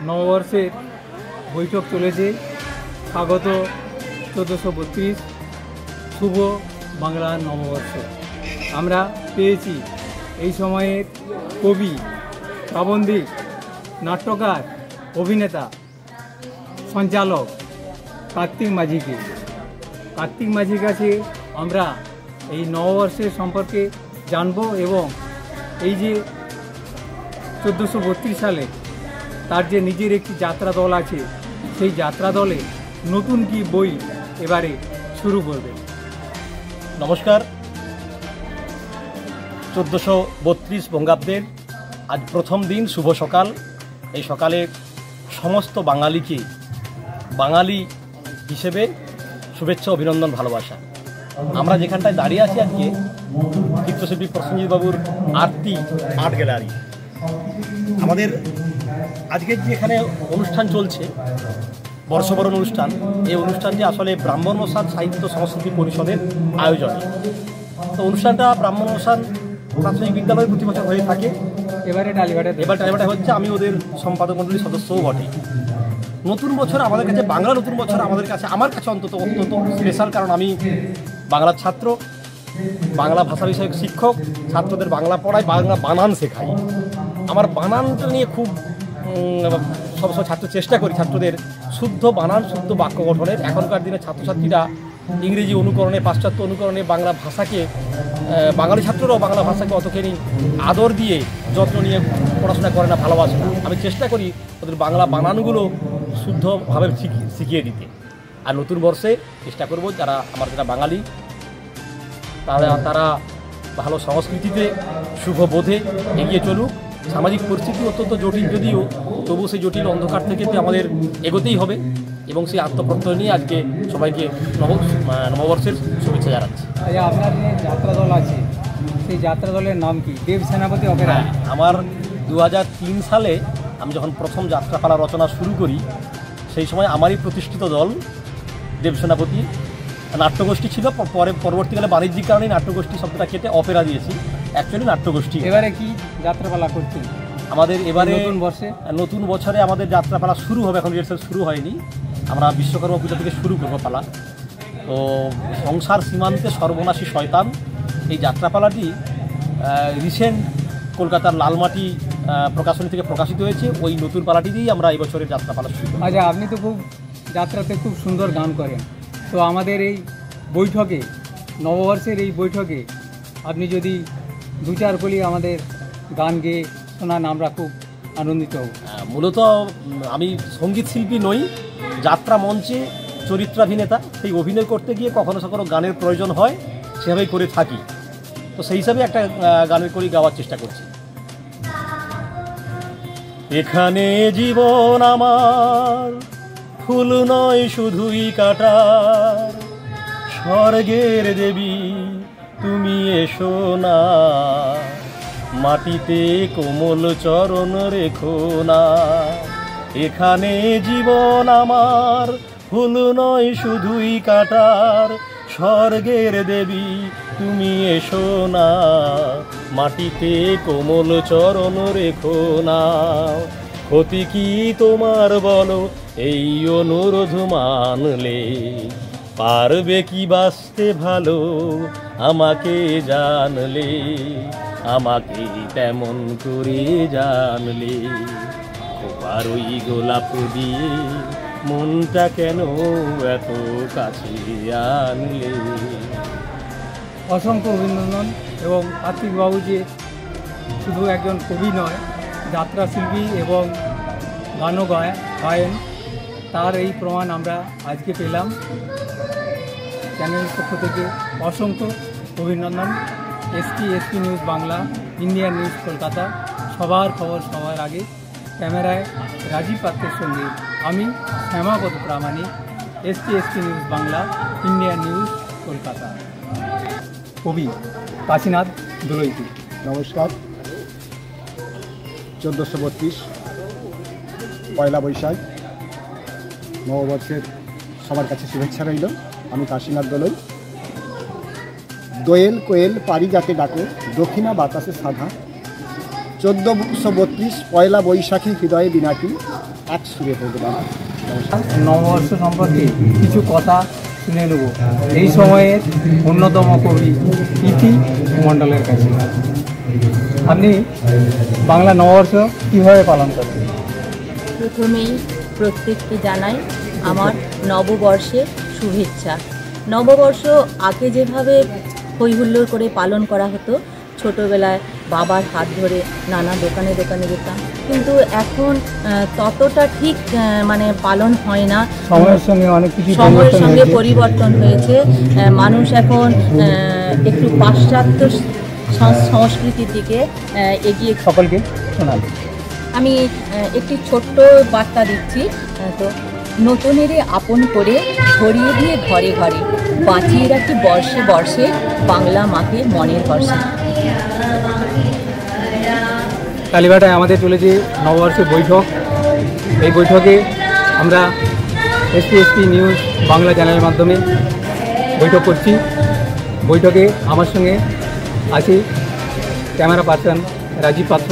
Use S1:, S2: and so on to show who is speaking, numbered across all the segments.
S1: নববর্ষের বৈঠক চলেছে। স্বাগত 1432 শুভ বাংলার নববর্ষ। আমরা পেয়েছি এই সময়ের কবি, প্রাবন্ধিক, নাট্যকার, অভিনেতা, সঞ্চালক কার্তিক মাঝিকে। কার্তিক মাঝির কাছে আমরা এই নববর্ষের সম্পর্কে জানব এবং এই যে 1432 সালে তার যে নিজের একটি যাত্রা দল আছে, সেই যাত্রা দলে নতুন কি বই এবারে শুরু করবে।
S2: নমস্কার। 1432 বঙ্গাব্দের আজ প্রথম দিন, শুভ সকাল। এই সকালে সমস্ত বাঙালিকে বাঙালি হিসেবে শুভেচ্ছা, অভিনন্দন, ভালোবাসা। আমরা যেখানটায় দাঁড়িয়ে আছি আজকে চিত্রশিল্পী প্রসেনজিৎ বাবুর আর্ট গ্যালারি। আমাদের আজকের যে এখানে অনুষ্ঠান চলছে, বর্ষবরণ অনুষ্ঠান, এই অনুষ্ঠানটি আসলে ব্রাহ্মণ প্রসাদ সাহিত্য সংস্কৃতি পরিষদের আয়োজনে। তো অনুষ্ঠানটা ব্রাহ্মণ প্রসাদ প্রাথমিক বিদ্যালয়ে প্রতি বছর হয়ে থাকে।
S1: এবার টালিবাটা
S2: হচ্ছে, আমি ওদের সম্পাদক মণ্ডলীর সদস্যও বটে। নতুন বছর আমাদের কাছে, বাংলা নতুন বছর আমার কাছে অন্তত স্পেশাল, কারণ আমি বাংলার ছাত্র, বাংলা ভাষা বিষয়ক শিক্ষক, ছাত্রদের বাংলা পড়াই, বাংলা বানান শেখাই। আমার বানানটা নিয়ে খুব সবসময় চেষ্টা করি ছাত্রদের শুদ্ধ বানান, শুদ্ধ বাক্য গঠনের। এখনকার দিনে ছাত্রছাত্রীরা ইংরেজি অনুকরণে, পাশ্চাত্য অনুকরণে বাংলা ভাষাকে, বাঙালি ছাত্ররাও বাংলা ভাষাকে অতখানি আদর দিয়ে যত্ন নিয়ে পড়াশোনা করে না, ভালোবাসে না। আমি চেষ্টা করি ওদের বাংলা বানানগুলো শুদ্ধভাবে শিখিয়ে দিতে। আর নতুন বর্ষে চেষ্টা করব যারা বাঙালি তারা ভালো সংস্কৃতিতে, শুভ বোধে এগিয়ে চলুক। সামাজিক পরিস্থিতি অত্যন্ত জটিল, যদিও তবু সেই জটিল অন্ধকার থেকে আমাদের এগোতেই হবে এবং সেই আত্মপ্রত্যয় নিয়ে আজকে সবাইকে নববর্ষের শুভেচ্ছা জানাচ্ছি।
S1: আপনার যে যাত্রা দল আছে, সেই যাত্রা দলের নাম কি? দেব সেনাপতি অপেরা।
S2: আমার 2003 সালে আমি যখন প্রথম যাত্রাপালা রচনা শুরু করি, সেই সময় আমারই প্রতিষ্ঠিত দল দেব সেনাপতি নাট্যগোষ্ঠী ছিল। পরবর্তীকালে বাণিজ্যিক কারণে নাট্যগোষ্ঠী শব্দটা কেটে অপেরা দিয়েছি, অ্যাকচুয়ালি নাট্যগোষ্ঠী।
S1: এবারে কি যাত্রাপালা করছেন?
S2: আমাদের এবারে
S1: নতুন
S2: বছরে আমাদের যাত্রাপালা শুরু হবে, এখন রিহার্সাল শুরু হয়নি। আমরা বিশ্বকর্মা পূজা থেকে শুরু করবো পালা। তো সংসার সীমান্তে সর্বনাশী শয়তান, এই যাত্রাপালাটি রিসেন্ট কলকাতার লালমাটি প্রকাশনী থেকে প্রকাশিত হয়েছে। ওই নতুন পালাটি দিয়েই আমরা এই বছরের যাত্রাপালা শুরু করব।
S1: আচ্ছা, আপনি তো যাত্রাতে খুব সুন্দর গান করেন। তো আমাদের এই বৈঠকে, নববর্ষের এই বৈঠকে আপনি যদি 2-4 কলি আমাদের গান গেয়ে শোনান, আমরা খুব আনন্দিত হব।
S2: মূলত আমি সঙ্গীত শিল্পী নই, যাত্রা মঞ্চে চরিত্রাভিনেতা। সেই অভিনয় করতে গিয়ে কখনো কখনো গানের প্রয়োজন হয়, সেভাবেই করে থাকি। তো সেই হিসাবে একটা গানের কলি গাওয়ার চেষ্টা করছি। এখানে জীবন আমার ফুল নয় শুধুই কাটার, স্বর্গের দেবী তুমি এসো না, মাটিতে কোমল চরণ রেখো না। এখানে জীবন আমার ফুল নয় শুধুই কাটার, স্বর্গের দেবী তুমি এসো না, মাটিতে কোমল চরণ রেখো না। ক্ষতি কি তোমার বলো এই অনুরোধ মানলে, পারবে কি বাঁচতে ভালো আমাকে জানলে, আমাকে তেমন করে জানলে। খোপার ওই গোলাপ দিয়ে মনটা কেন এত কাছে আনলে।
S1: অসংখ্য অভিনন্দন। এবং কার্তিকবাবু যে শুধু একজন কবি নয়, যাত্রা শিল্পী এবং গানও গায়েন, তার এই প্রমাণ আমরা আজকে পেলাম। চ্যানেলের পক্ষ থেকে অসংখ্য অভিনন্দন। SP news Bangla, Indian news Kolkata, সবার খবর সবার আগে। ক্যামেরায় রাজীব পাত্রের সঙ্গে আমি Shyamapada Pramanik, SP news Bangla, Indian news Kolkata. কবি কাশীনাথ দোলইতি।
S3: নমস্কার। 1432 পয়লা বৈশাখ নববর্ষের সবার কাছে শুভেচ্ছা রইল। আমি কাশীনাথ দোলই। দোয়েল কোয়েল পারিজাতে ডাকে, দক্ষিণা বাতাসে সাধা। 1432 পয়লা বৈশাখী হৃদয়ে বিনাকি, এক সুরে বলতে পারি।
S1: নববর্ষ সম্পর্কে কিছু কথা শুনে নেব এই সময়ের অন্যতম কবি ইতি মণ্ডলের কাছে। আপনি বাংলা নববর্ষ কীভাবে পালন করেন?
S4: প্রথমেই প্রত্যেককে জানাই আমার নববর্ষের শুভেচ্ছা। নববর্ষ আগে যেভাবে হইহুল্লোড় করে পালন করা হতো, ছোটোবেলায় বাবার হাত ধরে নানা দোকানে দোকানে যেতাম, কিন্তু এখন ততটা ঠিক মানে পালন হয় না।
S1: সময়ের সঙ্গে অনেক কিছু
S4: সময়ের সঙ্গে পরিবর্তন হয়েছে। মানুষ এখন একটু পাশ্চাত্য সংস্কৃতির দিকে এগিয়ে।
S1: সকলকে শোনান।
S4: আমি একটি ছোট্ট বার্তা দিচ্ছি। তো নতুনেরে আপন করে ধরিয়ে দিয়ে ঘরে ঘরে বাঁচিয়ে রাখি বর্ষে বর্ষে বাংলা মাকে মনের বর্ষে।
S1: কালীবাটায় আমাদের চলেছে নববর্ষের বৈঠক। এই বৈঠকে আমরা এসপি নিউজ বাংলা চ্যানেলের মাধ্যমে বৈঠক করছি। বৈঠকে আমার সঙ্গে আছে ক্যামেরা পার্সন রাজীব পাত্র,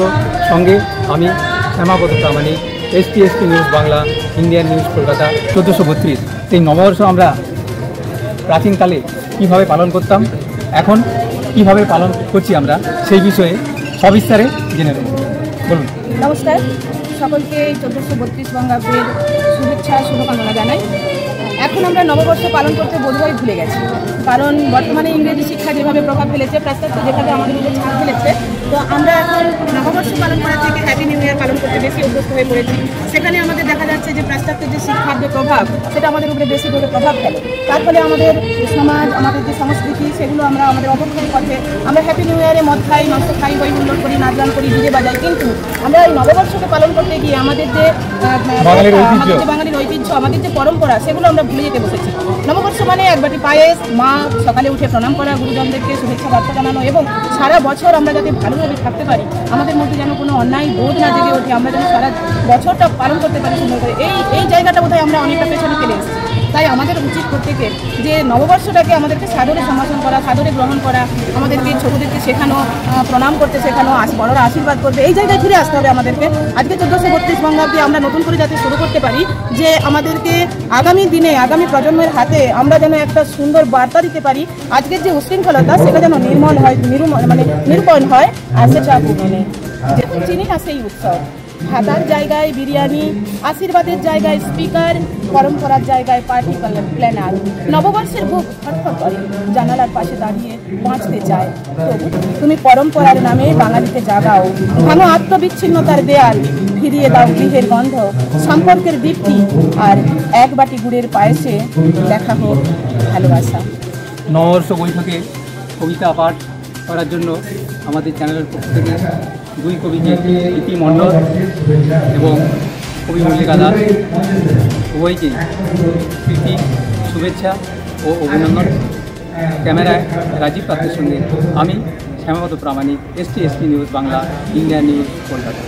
S1: সঙ্গে আমি Shyamapada Pramanik, SP news Bangla, Indian news Kolkata 1432। সেই নববর্ষ আমরা প্রাচীনকালে কীভাবে পালন করতাম, এখন কীভাবে পালন করছি আমরা, সেই বিষয়ে সবিস্তারে জেনে নেব। বলুন।
S5: নমস্কার, সকলকে 1432 বঙ্গাব্দের শুভেচ্ছা শুভকামনা জানাই। এখন আমরা নববর্ষ পালন করতে বোধহয় ভুলে গেছি, কারণ বর্তমানে ইংরেজি শিক্ষা যেভাবে প্রভাব ফেলেছে, পাশ্চাত্য যেভাবে আমাদের মধ্যে ছাপ ফেলেছে, তো আমরা এখন নববর্ষ পালন করার থেকে হ্যাপি নিউ ইয়ার পালন করতে বেশি অভ্যস্ত হয়ে পড়েছি। সেখানে আমাদের দেখা যাচ্ছে যে পাশ্চাত্যের যে শিক্ষার যে প্রভাব, সেটা আমাদের উপরে বেশি করে প্রভাব ফেলে। তার ফলে আমাদের সমাজ, আমাদের যে সংস্কৃতি, সেগুলো আমরা আমাদের অবক্ষয়ের পথে। আমরা হ্যাপি নিউ ইয়ারে মদ খাই, মাংস খাই, বই হুল্লোড় করি, নাচ গান করি, ডিজে বাজাই, কিন্তু আমরা এই নববর্ষকে পালন করতে গিয়ে আমাদের যে বাঙালির ঐতিহ্য, আমাদের যে পরম্পরা, সেগুলো আমরা ভুলে যেতে বসেছি। নববর্ষ মানে এক বাটি পায়েস, মা সকালে উঠে প্রণাম করা, গুরুজনদেরকে শুভেচ্ছা বার্তা জানানো, এবং সারা বছর আমরা যাতে ভালোভাবে থাকতে পারি, আমাদের মধ্যে যেন কোনো অন্যায় বোধ না জেগে ওঠে, আমরা যেন সারা বছরটা পালন করতে পারি সুন্দর করে। এই জায়গাটা বোধহয় আমরা অনেকটা পেছনে ফেলে এসেছি। তাই আমাদের উচিত প্রত্যেকে যে নববর্ষটাকে আমাদেরকে সাদরে সম্ভাষণ করা, সাদরে গ্রহণ করা, আমাদেরকে ছোটদেরকে শেখানো, প্রণাম করতে শেখানো, বড়রা আশীর্বাদ করবে, এই জায়গায় ফিরে আসতে হবে আমাদেরকে। আজকে 1432 বঙ্গাব্দে আমরা নতুন করে যাতে শুরু করতে পারি, যে আমাদেরকে আগামী দিনে, আগামী প্রজন্মের হাতে আমরা যেন একটা সুন্দর বার্তা দিতে পারি। আজকের যে উশৃঙ্খলতা, সেটা যেন নির্মল হয়, নিরূপণ হয়, আর সেটা চিনি না সেই উৎসব। ভাতার জায়গায় বিরিয়ানি, আশীর্বাদের জায়গায় স্পিকার, পরম্পরার জায়গায় পার্টি প্ল্যানার। নববর্ষের বুক ফটফট করে, জানালার পাশে দাঁড়িয়ে বাঁচতে চায়। তবু তুমি পরম্পরার নামে বাঙালিকে জাগাও, ভাঙো আত্মবিচ্ছিন্নতার দেয়াল, ফিরিয়ে দাও গৃহের গন্ধ, সম্পর্কের দীপ্তি, আর এক বাটি গুড়ের পায়েসে দেখা হোক ভালোবাসা।
S1: নববর্ষ বৈঠকে কবিতা পাঠ করার জন্য আমাদের চ্যানেলের পক্ষ থেকে দুই কবিকে, ইতি মণ্ডল এবং কবি মল্লিকা দাস, উভয়কে প্রীতি, শুভেচ্ছা ও অভিনন্দন। ক্যামেরায় রাজীব পাত্রের সঙ্গে আমি Shyamapada Pramanik, SP news Bangla, Indian news Kolkata.